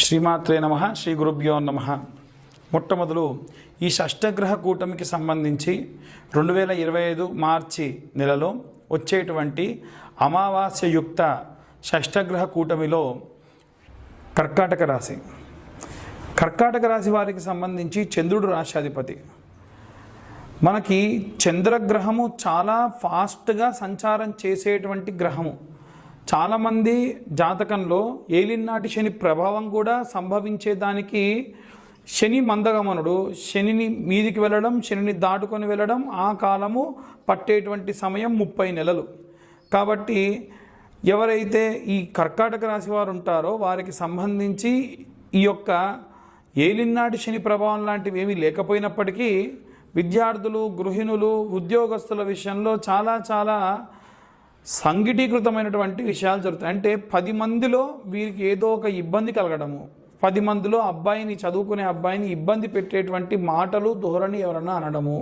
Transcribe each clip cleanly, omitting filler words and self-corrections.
శ్రీమాత్రే నమః. శ్రీ గురుభ్యో నమః. మొట్టమొదలు ఈ షష్టగ్రహ కూటమికి సంబంధించి 2025 మార్చి నెలలో వచ్చేటువంటి అమావాస్యయుక్త షష్టగ్రహ కూటమిలో కర్కాటక రాశి వారికి సంబంధించి చంద్రుడు రాశ్యాధిపతి. మనకి చంద్రగ్రహము చాలా ఫాస్ట్గా సంచారం చేసేటువంటి గ్రహము. చాలామంది జాతకంలో ఏలినాటి శని ప్రభావం కూడా సంభవించేదానికి శని మందగమనుడు, శనిని మీదికి వెళ్ళడం, శనిని దాటుకొని వెళ్ళడం, ఆ కాలము పట్టేటువంటి సమయం 30 నెలలు. కాబట్టి ఎవరైతే ఈ కర్కాటక రాశి వారు ఉంటారో వారికి సంబంధించి ఈ యొక్క ఏలినాటి శని ప్రభావం లాంటివి ఏమీ లేకపోయినప్పటికీ విద్యార్థులు, గృహిణులు, ఉద్యోగస్తుల విషయంలో చాలా సంఘటికృతమైనటువంటి విషయాలు జరుగుతాయి. అంటే 10 మందిలో వీరికి ఏదో ఒక ఇబ్బంది కలగడము, 10 మందిలో చదువుకునే అబ్బాయిని ఇబ్బంది పెట్టేటువంటి మాటలు, ధోరణి ఎవరన్నా అనడము,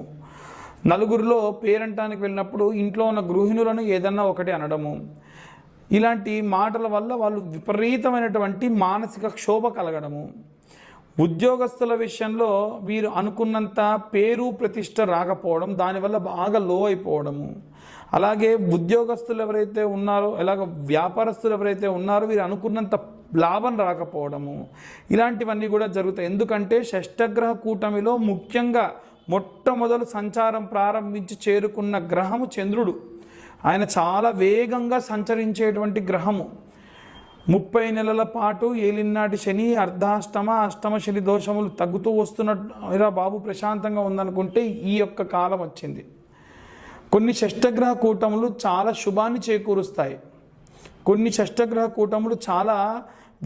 నలుగురిలో పేరంటానికి వెళ్ళినప్పుడు ఇంట్లో ఉన్న గృహిణులను ఏదన్నా ఒకటి అనడము, ఇలాంటి మాటల వల్ల వాళ్ళు విపరీతమైనటువంటి మానసిక క్షోభ కలగడము, ఉద్యోగస్తుల విషయంలో వీరు అనుకున్నంత పేరు ప్రతిష్ట రాకపోవడం, దానివల్ల బాగా లో అయిపోవడము, అలాగే ఉద్యోగస్తులు ఎవరైతే ఉన్నారో, అలాగే వ్యాపారస్తులు ఎవరైతే ఉన్నారో వీరు అనుకున్నంత లాభం రాకపోవడము, ఇలాంటివన్నీ కూడా జరుగుతాయి. ఎందుకంటే షష్టగ్రహ కూటమిలో ముఖ్యంగా మొట్టమొదలు సంచారం ప్రారంభించి చేరుకున్న గ్రహము చంద్రుడు. ఆయన చాలా వేగంగా సంచరించేటువంటి గ్రహము. 30 నెలల పాటు ఏలినాటి శని, అర్ధాష్టమ, అష్టమ శని దోషములు తగ్గుతూ వస్తున్నట్టు బాబు ప్రశాంతంగా ఉందనుకుంటే ఈ యొక్క కాలం వచ్చింది. కొన్ని షష్టగ్రహ కూటములు చాలా శుభాన్ని చేకూరుస్తాయి, కొన్ని షష్టగ్రహ కూటములు చాలా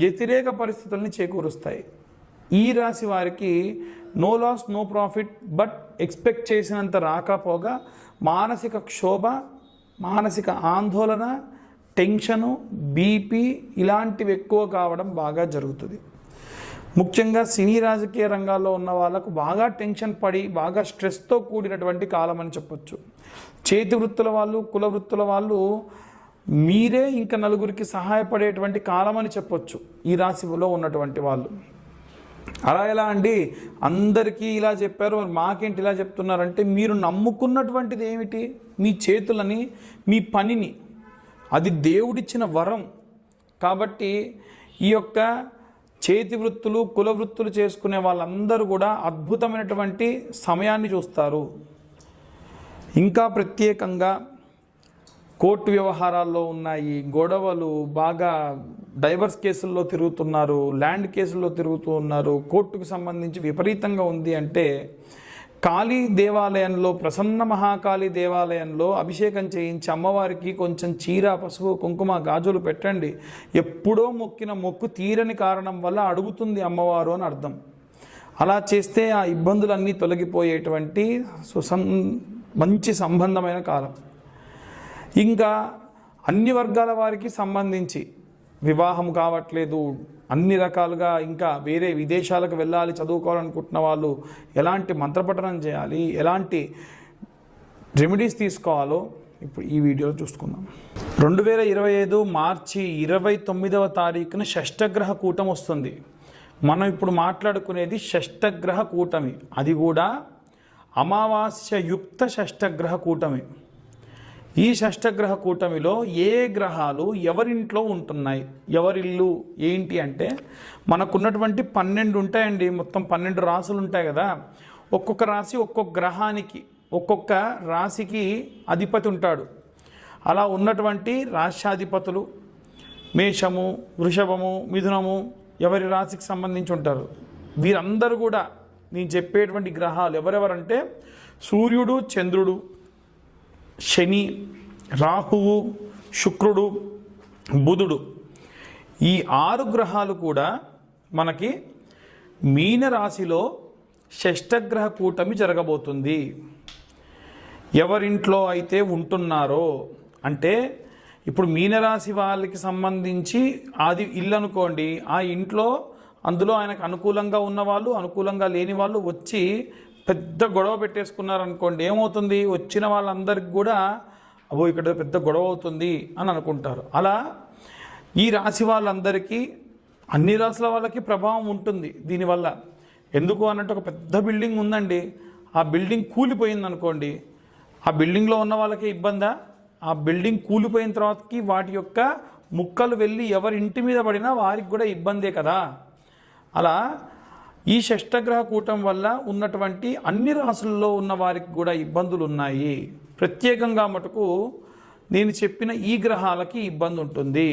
వ్యతిరేక పరిస్థితుల్ని చేకూరుస్తాయి. ఈ రాశి వారికి no loss no profit, but expect చేసినంత రాకపోగా మానసిక క్షోభ, మానసిక ఆందోళన, టెన్షను, బీపీ ఇలాంటివి ఎక్కువ కావడం బాగా జరుగుతుంది. ముఖ్యంగా సినీ రాజకీయ రంగాల్లో ఉన్న వాళ్ళకు బాగా టెన్షన్ పడి బాగా స్ట్రెస్తో కూడినటువంటి కాలం అని చెప్పొచ్చు. చేతి వృత్తుల వాళ్ళు, కుల వృత్తుల వాళ్ళు మీరే ఇంకా నలుగురికి సహాయపడేటువంటి కాలం అని చెప్పొచ్చు ఈ రాశిలో ఉన్నటువంటి వాళ్ళు. అలా ఎలా అండి, అందరికీ ఇలా చెప్పారు, మాకేంటి ఇలా చెప్తున్నారంటే మీరు నమ్ముకున్నటువంటిది ఏమిటి? మీ చేతులని, మీ పనిని. అది దేవుడిచ్చిన వరం. కాబట్టి ఈ యొక్క చేతి వృత్తులు, కుల వృత్తులు చేసుకునే వాళ్ళందరూ కూడా అద్భుతమైనటువంటి సమయాన్ని చూస్తారు. ఇంకా ప్రత్యేకంగా కోర్టు వ్యవహారాల్లో ఉన్నాయి గొడవలు, బాగా డైవర్స్ కేసుల్లో తిరుగుతున్నారు, ల్యాండ్ కేసుల్లో తిరుగుతూ ఉన్నారు, కోర్టుకు సంబంధించి విపరీతంగా ఉంది అంటే కాళీ దేవాలయంలో, ప్రసన్న మహాకాళీ దేవాలయంలో అభిషేకం చేయించి అమ్మవారికి కొంచెం చీర, పసుపు, కుంకుమ, గాజులు పెట్టండి. ఎప్పుడో మొక్కిన మొక్కు తీరని కారణం వల్ల అడుగుతుంది అమ్మవారు అని అర్థం. అలా చేస్తే ఆ ఇబ్బందులన్నీ తొలగిపోయేటువంటి మంచి సంబంధమైన కాలం. ఇంకా అన్ని వర్గాల వారికి సంబంధించి వివాహం కావట్లేదు, అన్ని రకాలుగా ఇంకా వేరే విదేశాలకు వెళ్ళాలి, చదువుకోవాలనుకుంటున్న వాళ్ళు ఎలాంటి మంత్రపఠనం చేయాలి, ఎలాంటి రెమెడీస్ తీసుకోవాలో ఇప్పుడు ఈ వీడియోలో చూసుకుందాం. 2025 మార్చి 29వ తారీఖున షష్టగ్రహ కూటమి వస్తుంది. మనం ఇప్పుడు మాట్లాడుకునేది షష్టగ్రహ కూటమి, అది కూడా అమావాస్యయుక్త షష్టగ్రహ కూటమి. ఈ షష్టగ్రహ కూటమిలో ఏ గ్రహాలు ఎవరింట్లో ఉంటున్నాయి, ఎవరిల్లు ఏంటి అంటే మనకున్నటువంటి 12 ఉంటాయండి. మొత్తం 12 రాసులు ఉంటాయి కదా. ఒక్కొక్క రాశి ఒక్కొక్క గ్రహానికి, ఒక్కొక్క రాశికి అధిపతి ఉంటాడు. అలా ఉన్నటువంటి రాశ్యాధిపతులు మేషము, వృషభము, మిథునము ఎవరి రాశికి సంబంధించి ఉంటారు. వీరందరూ కూడా నేను చెప్పేటువంటి గ్రహాలు ఎవరెవరంటే సూర్యుడు, చంద్రుడు, శని, రాహువు, శుక్రుడు, బుధుడు, ఈ 6 గ్రహాలు కూడా మనకి మీనరాశిలో షష్టగ్రహ కూటమి జరగబోతుంది. ఎవరింట్లో అయితే ఉంటున్నారో, అంటే ఇప్పుడు మీనరాశి వాళ్ళకి సంబంధించి అది ఇల్లు అనుకోండి, ఆ ఇంట్లో అందులో ఆయనకు అనుకూలంగా ఉన్నవాళ్ళు, అనుకూలంగా లేని వాళ్ళు వచ్చి పెద్ద గొడవ పెట్టేసుకున్నారనుకోండి, ఏమవుతుంది? వచ్చిన వాళ్ళందరికీ కూడా అబ్బో ఇక్కడ పెద్ద గొడవ అవుతుంది అని అనుకుంటారు. అలా ఈ రాశి వాళ్ళందరికీ అన్ని రాసుల వాళ్ళకి ప్రభావం ఉంటుంది దీనివల్ల. ఎందుకు అన్నట్టు ఒక పెద్ద బిల్డింగ్ ఉందండి, ఆ బిల్డింగ్ కూలిపోయింది అనుకోండి, ఆ బిల్డింగ్లో ఉన్న వాళ్ళకి ఇబ్బందా? ఆ బిల్డింగ్ కూలిపోయిన తర్వాతకి వాటి యొక్క ముక్కలు వెళ్ళి ఎవరి ఇంటి మీద పడినా వారికి కూడా ఇబ్బందే కదా. అలా ఈ షష్టగ్రహ కూటం వల్ల ఉన్నటువంటి అన్ని రాసులలో ఉన్న వారికి కూడా ఇబ్బందులు ఉన్నాయి. ప్రత్యేకంగా మటుకు నేను చెప్పిన ఈ గ్రహాలకి ఇబ్బంది ఉంటుంది.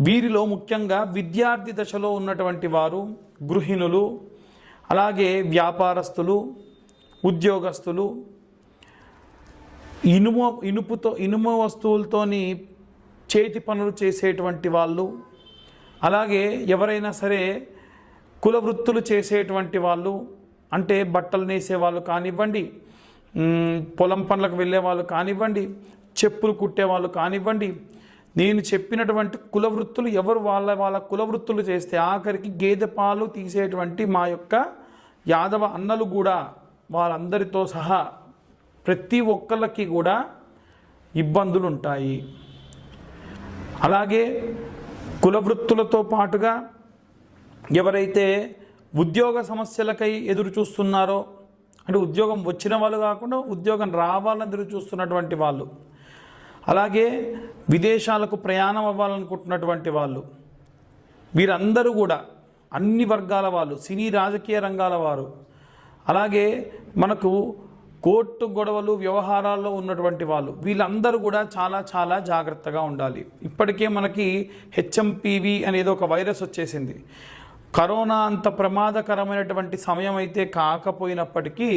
వీరిలో ముఖ్యంగా విద్యార్థి దశలో ఉన్నటువంటి వారు, గృహిణులు, అలాగే వ్యాపారస్తులు, ఉద్యోగస్తులు, ఇనుము వస్తువులతోని చేతి పనులు చేసేటువంటి వాళ్ళు, అలాగే ఎవరైనా సరే కుల వృత్తులు చేసేటువంటి వాళ్ళు, అంటే బట్టలు నేసే వాళ్ళు కానివ్వండి, పొలం పనులకు వెళ్ళే వాళ్ళు కానివ్వండి, చెప్పులు కుట్టే వాళ్ళు కానివ్వండి, నేను చెప్పినటువంటి కుల వృత్తులు ఎవరు వాళ్ళ కుల వృత్తులు చేస్తే ఆఖరికి గేదె పాలు తీసేటువంటి మా యొక్క యాదవ అన్నలు కూడా వాళ్ళందరితో సహా ప్రతి ఒక్కళ్ళకి కూడా ఇబ్బందులు ఉంటాయి. అలాగే కుల వృత్తులతో పాటుగా ఎవరైతే ఉద్యోగ సమస్యలకై ఎదురు చూస్తున్నారో, అంటే ఉద్యోగం వచ్చిన వాళ్ళు కాకుండా ఉద్యోగం రావాలని ఎదురు చూస్తున్నటువంటి వాళ్ళు, అలాగే విదేశాలకు ప్రయాణం అవ్వాలనుకుంటున్నటువంటి వాళ్ళు, వీరందరూ కూడా అన్ని వర్గాల వాళ్ళు, సినీ రాజకీయ రంగాల వారు, అలాగే మనకు కోర్టు గొడవలు వ్యవహారాల్లో ఉన్నటువంటి వాళ్ళు, వీళ్ళందరూ కూడా చాలా చాలా జాగ్రత్తగా ఉండాలి. ఇప్పటికే మనకి హెచ్ఎంపివి అనేది ఒక వైరస్ వచ్చేసింది. కరోనా అంత ప్రమాదకరమైనటువంటి సమయం అయితే కాకపోయినప్పటికీ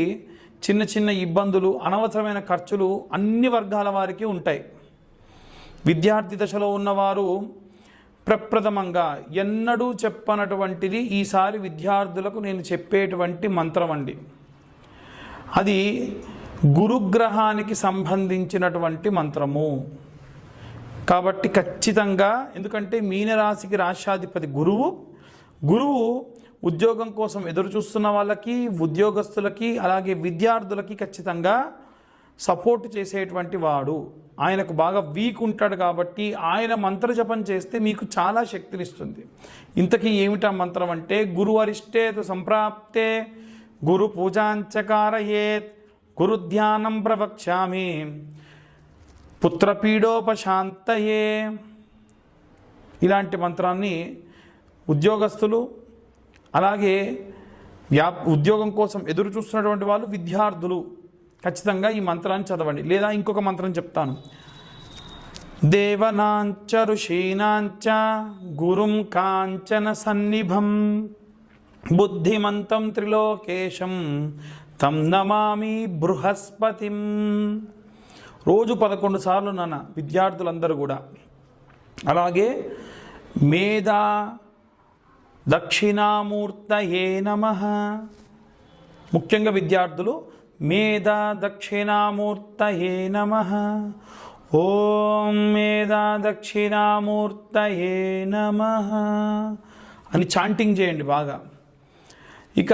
చిన్న చిన్న ఇబ్బందులు, అనవసరమైన ఖర్చులు అన్ని వర్గాల వారికి ఉంటాయి. విద్యార్థి దశలో ఉన్నవారు ప్రప్రథమంగా ఎన్నడూ చెప్పనటువంటిది ఈసారి విద్యార్థులకు నేను చెప్పేటువంటి మంత్రం అండి. అది గురుగ్రహానికి సంబంధించినటువంటి మంత్రము కాబట్టి ఖచ్చితంగా, ఎందుకంటే మీనరాశికి రాశ్యాధిపతి గురువు ఉద్యోగం కోసం ఎదురు చూస్తున్న వాళ్ళకి, ఉద్యోగస్తులకి, అలాగే విద్యార్థులకి ఖచ్చితంగా సపోర్ట్ చేసేటువంటి వాడు. ఆయనకు బాగా వీక్ ఉంటాడు కాబట్టి ఆయన మంత్ర జపం చేస్తే మీకు చాలా శక్తినిస్తుంది. ఇంతకీ ఏమిటా మంత్రం అంటే, గురు అరిష్టేతు సంప్రాప్తే గురు పూజాంచకారయేత్ గురు ధ్యానం ప్రవక్ష్యామి పుత్రపీడోపశాంతయే. ఇలాంటి మంత్రాన్ని ఉద్యోగస్తులు, అలాగే ఉద్యోగం కోసం ఎదురు చూస్తున్నటువంటి వాళ్ళు, విద్యార్థులు ఖచ్చితంగా ఈ మంత్రాన్ని చదవండి. లేదా ఇంకొక మంత్రం చెప్తాను. దేవనాంచ ఋషీనాంచ గురుం కాంచన సన్నిభం బుద్ధిమంతం త్రిలోకేశం తం నమామి బృహస్పతిం. రోజు 11 సార్లు నాన్న విద్యార్థులందరూ కూడా. అలాగే మేధా దక్షిణామూర్తయే నమః. ముఖ్యంగా విద్యార్థులు మేధా దక్షిణామూర్తయే నమః, ఓం మేధా దక్షిణామూర్తయే నమః అని చాంటింగ్ చేయండి బాగా. ఇక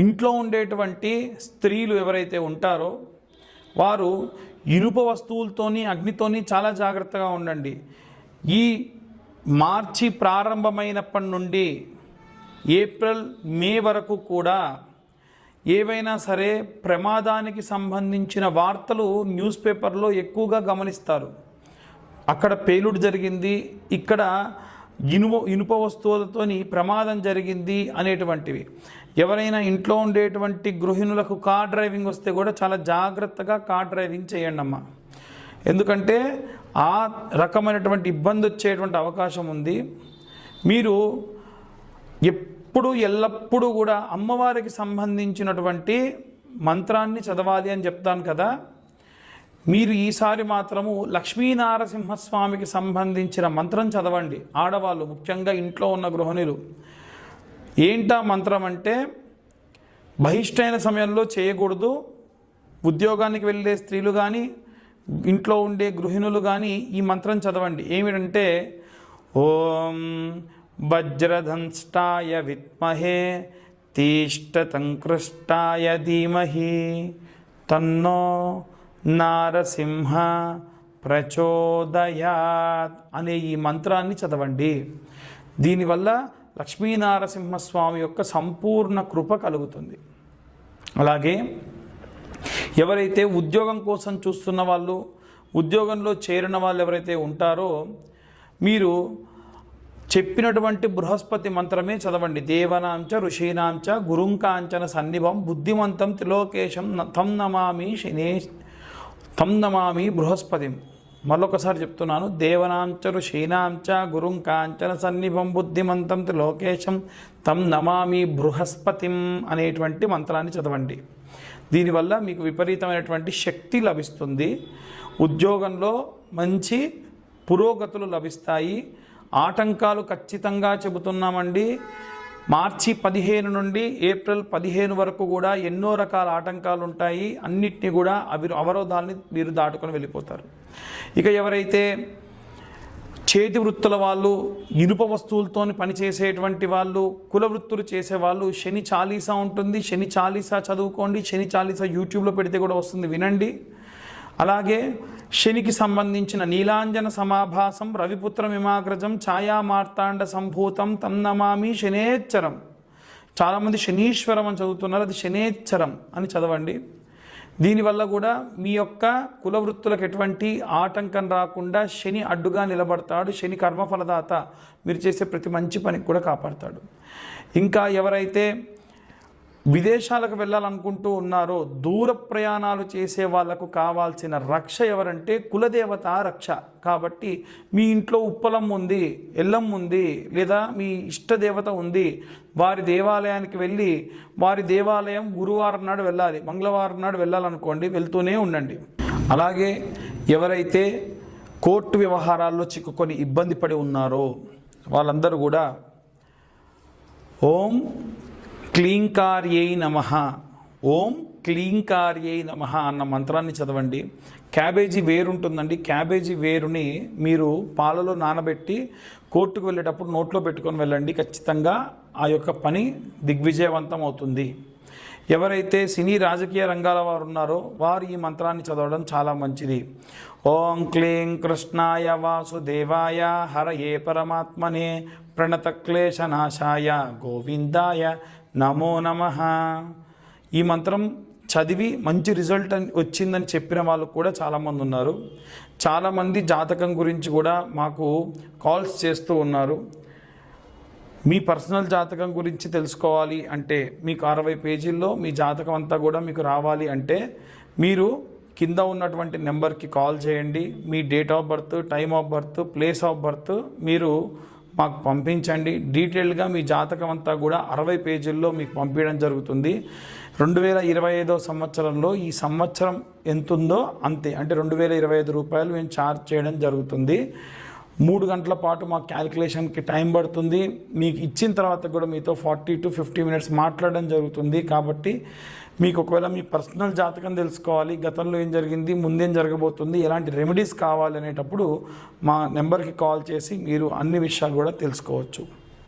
ఇంట్లో ఉండేటువంటి స్త్రీలు ఎవరైతే ఉంటారో వారు ఇనుప వస్తువులతోని, అగ్నితోని చాలా జాగ్రత్తగా ఉండండి. ఈ మార్చి ప్రారంభమైనప్పటి నుండి ఏప్రిల్, మే వరకు కూడా ఏవైనా సరే ప్రమాదానికి సంబంధించిన వార్తలు న్యూస్ పేపర్లో ఎక్కువగా గమనిస్తారు. అక్కడ పేలుడు జరిగింది, ఇక్కడ ఇనుప వస్తువులతోని ప్రమాదం జరిగింది అనేటువంటివి. ఎవరైనా ఇంట్లో ఉండేటువంటి గృహిణులకు కార్ డ్రైవింగ్ వస్తే కూడా చాలా జాగ్రత్తగా కార్ డ్రైవింగ్ చేయండి అమ్మా. ఎందుకంటే ఆ రకమైనటువంటి ఇబ్బంది వచ్చేటువంటి అవకాశం ఉంది. మీరు ఎల్లప్పుడూ కూడా అమ్మవారికి సంబంధించినటువంటి మంత్రాన్ని చదవాలి అని చెప్తాను కదా. మీరు ఈసారి మాత్రము లక్ష్మీనారసింహస్వామికి సంబంధించిన మంత్రం చదవండి. ఆడవాళ్ళు, ముఖ్యంగా ఇంట్లో ఉన్న గృహిణులు. ఏంటా మంత్రం అంటే, బహిష్టైన సమయంలో చేయకూడదు. ఉద్యోగానికి వెళ్ళే స్త్రీలు కానీ, ఇంట్లో ఉండే గృహిణులు కానీ ఈ మంత్రం చదవండి. ఏమిటంటే, ఓం వజ్రధంష్టాయ విద్మహే తీష్టతంకృష్టాయ ధీమహి తన్నో నారసింహ ప్రచోదయాత్ అనే ఈ మంత్రాన్ని చదవండి. దీనివల్ల లక్ష్మీనారసింహస్వామి యొక్క సంపూర్ణ కృప కలుగుతుంది. అలాగే ఎవరైతే ఉద్యోగం కోసం చూస్తున్న వాళ్ళు, ఉద్యోగంలో చేరిన వాళ్ళు ఎవరైతే ఉంటారో మీరు చెప్పినటువంటి బృహస్పతి మంత్రమే చదవండి. దేవనాంచ ఋషీనాంచ గురుంకాంచన సన్నిభం బుద్ధిమంతం త్రిలోకేశం తం నమామి బృహస్పతిం. మరొకసారి చెప్తున్నాను, దేవనాంచ ఋషీనాంచ గురుంకాంచన సన్నిభం బుద్ధిమంతం త్రిలోకేశం తం నమామి బృహస్పతిం అనేటువంటి మంత్రాన్ని చదవండి. దీనివల్ల మీకు విపరీతమైనటువంటి శక్తి లభిస్తుంది. ఉద్యోగంలో మంచి పురోగతులు లభిస్తాయి. ఆటంకాలు ఖచ్చితంగా చెబుతున్నామండి. మార్చి 15 నుండి ఏప్రిల్ 15 వరకు కూడా ఎన్నో రకాల ఆటంకాలు ఉంటాయి. అన్నిటినీ కూడా అవరోధాలని మీరు దాటుకొని వెళ్ళిపోతారు. ఇక ఎవరైతే చేతి వృత్తుల వాళ్ళు, ఇనుప వస్తువులతో పనిచేసేటువంటి వాళ్ళు, కుల వృత్తులు చేసేవాళ్ళు, శని చాలీసా ఉంటుంది. శని చాలీసా చదువుకోండి. శని చాలీసా యూట్యూబ్లో పెడితే కూడా వస్తుంది, వినండి. అలాగే శనికి సంబంధించిన నీలాంజన సమాభాసం రవిపుత్రమిమాగ్రజం ఛాయా మార్తాండ సంభూతం తం నమామి శనేచ్చరం. చాలామంది శనీశ్వరం అని చదువుతున్నారు, అది శనేచ్చరం అని చదవండి. దీనివల్ల కూడా మీ యొక్క కుల వృత్తులకు ఎటువంటి ఆటంకం రాకుండా శని అడ్డుగా నిలబడతాడు. శని కర్మఫలదాత, మీరు చేసే ప్రతి మంచి పనికి కూడా కాపాడతాడు. ఇంకా ఎవరైతే విదేశాలకు వెళ్ళాలనుకుంటూ ఉన్నారో, దూర ప్రయాణాలు చేసే వాళ్లకు కావాల్సిన రక్ష ఎవరంటే కులదేవత రక్ష. కాబట్టి మీ ఇంట్లో ఉప్పలమ్మ ఉంది, ఎల్లమ్మ ఉంది, లేదా మీ ఇష్టదేవత ఉంది, వారి దేవాలయానికి వెళ్ళి, వారి దేవాలయం గురువారం నాడు వెళ్ళాలి, మంగళవారం నాడు వెళ్ళాలనుకోండి, వెళ్తూనే ఉండండి. అలాగే ఎవరైతే కోర్టు వ్యవహారాల్లో చిక్కుకొని ఇబ్బంది పడి ఉన్నారో వాళ్ళందరూ కూడా ఓం క్లీంకార్యై నమః, ఓం క్లీంకార్యై నమః అన్న మంత్రాన్ని చదవండి. క్యాబేజీ వేరు ఉంటుందండి. క్యాబేజీ వేరుని మీరు పాలలో నానబెట్టి కోర్టుకు వెళ్ళేటప్పుడు నోట్లో పెట్టుకొని వెళ్ళండి. ఖచ్చితంగా ఆ యొక్క పని దిగ్విజయవంతం అవుతుంది. ఎవరైతే సినీ రాజకీయ రంగాల వారు ఉన్నారో వారు ఈ మంత్రాన్ని చదవడం చాలా మంచిది. ఓం క్లీం కృష్ణాయ వాసుదేవాయ హరయే పరమాత్మనే ప్రణతక్లేశనాశాయ గోవిందాయ నమో నమః. ఈ మంత్రం చదివి మంచి రిజల్ట్ వచ్చిందని చెప్పిన వాళ్ళు కూడా చాలామంది ఉన్నారు. చాలామంది జాతకం గురించి కూడా మాకు కాల్స్ చేస్తూ ఉన్నారు. మీ పర్సనల్ జాతకం గురించి తెలుసుకోవాలి అంటే, మీకు 60 పేజీల్లో మీ జాతకం అంతా కూడా మీకు రావాలి అంటే మీరు కింద ఉన్నటువంటి నెంబర్కి కాల్ చేయండి. మీ date of birth, time of birth, place of birth మీరు మాకు పంపించండి. డీటెయిల్గా మీ జాతకం అంతా కూడా 60 పేజీల్లో మీకు పంపించడం జరుగుతుంది. 2025 సంవత్సరంలో ఈ సంవత్సరం ఎంత ఉందో అంతే, అంటే 2025 రూపాయలు మేము ఛార్జ్ చేయడం జరుగుతుంది. 3 గంటల పాటు మా క్యాలిక్యులేషన్కి టైం పడుతుంది. మీకు ఇచ్చిన తర్వాత కూడా మీతో 40 to 50 మినిట్స్ మాట్లాడడం జరుగుతుంది. కాబట్టి మీకు ఒకవేళ మీ పర్సనల్ జాతకం తెలుసుకోవాలి, గతంలో ఏం జరిగింది, ముందేం జరగబోతుంది, ఎలాంటి రెమెడీస్ కావాలి అనేటప్పుడు మా నెంబర్కి కాల్ చేసి మీరు అన్ని విషయాలు కూడా తెలుసుకోవచ్చు.